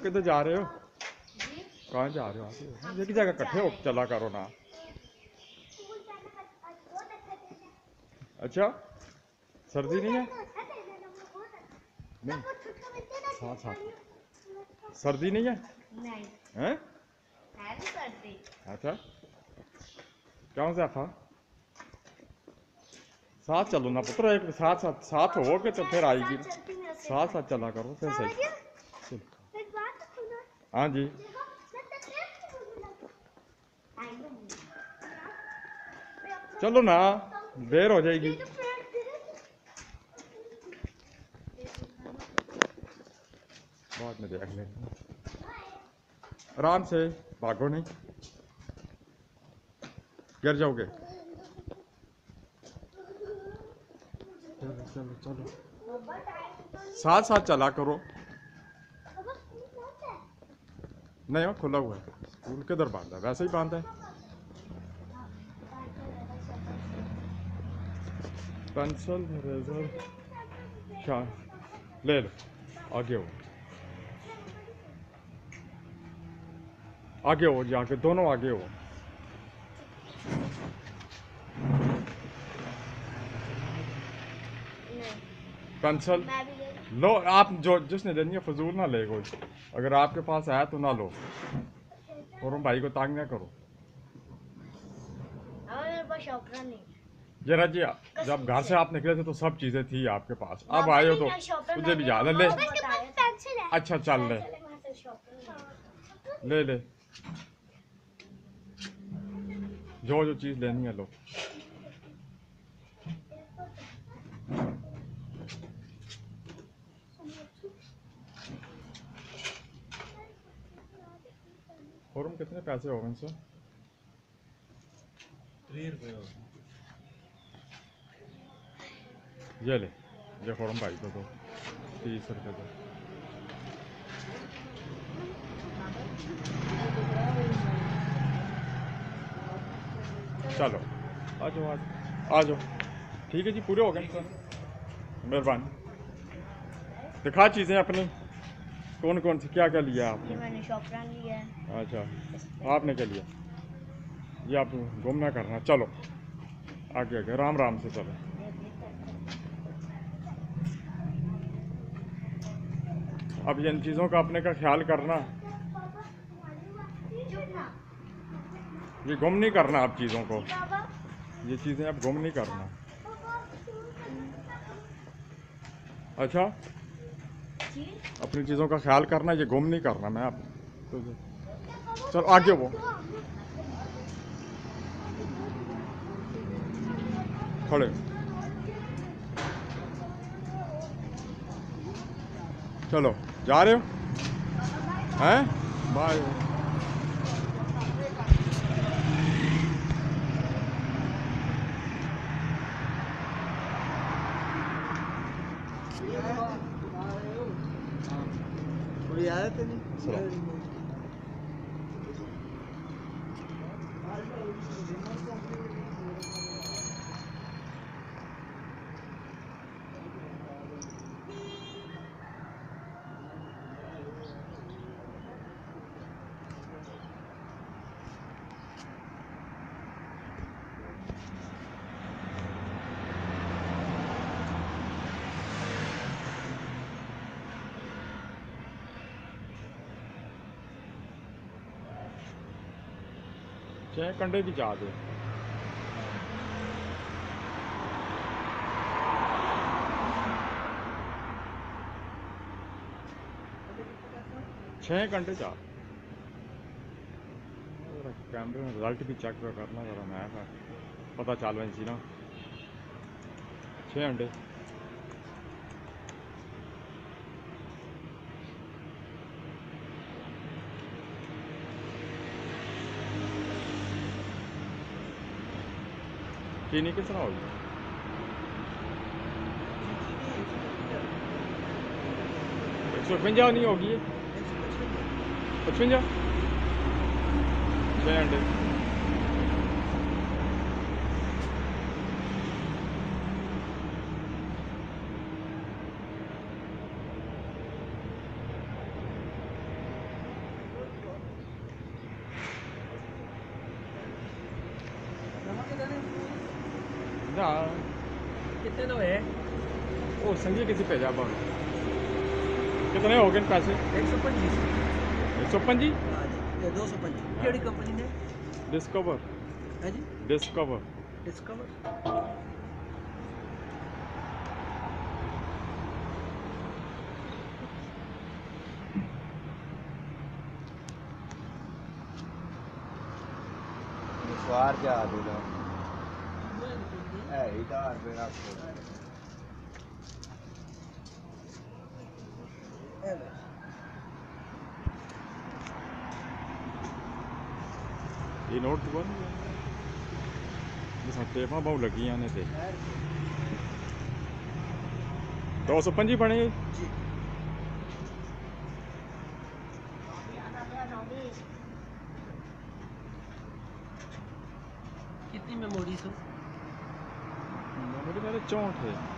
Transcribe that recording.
किधर जा रहे हो? कहाँ जा रहे हो? एक जगह इकट्ठे हो चला करो ना। अच्छा, सर्दी नहीं है? नहीं, साथ साथ सर्दी नहीं है? नहीं हैं? है भी सर्दी। अच्छा, क्यों ज़ैफ़ा? साथ चलो ना पुत्र, एक साथ साथ साथ होगे तो फिर आएगी। साथ साथ चला करो फिर सही। हाँ जी, चलो ना, देर हो जाएगी। बाद में देख लेंगे, आराम से भागो नहीं, गिर जाओगे। चलो चलो चलो, साथ साथ चला करो। नहीं, वो खुला हुआ है। स्कूल किधर बांधा है? वैसे ही बांधा है। पेंसिल इरेजर क्या ले लो, आगे हो, आगे हो जाके, दोनों आगे हो। पेंसिल लो, आप जो जिसने लेनी है फजूल ना ले कोई। अगर आपके पास है तो ना लो, और भाई को तंग ना करो। जरा जी, जब घर से आप निकले थे तो सब चीजें थी आपके पास, अब आए हो तो तुझे भी ज्यादा ले। अच्छा चल ले, ले ले, जो जो चीज लेनी है लो। और कितने पैसे हो गए इनसे? 3 रुपये हो। ये ले, ये फॉर्म भाई को दो, 30 रुपये दो। चलो आ जाओ, आ जाओ। ठीक है जी, पूरे हो गए सर, मेहरबानी। दिखा चीज़ें अपनी, कौन कौन सी क्या क्या लिया आपने? मैंने शॉपरान लिया है। अच्छा, आपने क्या लिया? ये आप गुम ना करना। चलो आगे आगे, राम राम से चलो। अब इन चीज़ों का अपने का ख्याल करना, ये गुम नहीं करना आप चीज़ों को, ये चीज़ें अब गुम नहीं करना। अच्छा, अपनी चीज़ों का ख्याल करना, ये गुम नहीं करना। मैं आप तो चलो आगे वो खड़े, चलो जा रहे हो? हैं? बाय। कोई आया तो नहीं? 6 कंडे की चाह दे। छः घंटे चाह, कैमरे में रिजल्ट भी चेक करना जरा, मैं पता चल रही थी ना। 6 अंडे। चीनी किस तरह होगी? 155 नहीं होगी ये 55 6 अंडे ना कितने तो है? ओ संगी किसी पे जा बा कितने हो गए पैसे 125। 155 हाँ जी, ये 225। केड़ी कंपनी ने? डिस्कवर है जी, डिस्कवर डिस्कवर। स्वार क्या देना है इधर पे आपको ये नोट बन बस टेपा बहुत लगी आने थे 255 बने जी। कितनी मेमोरी सो? मेरे 64 है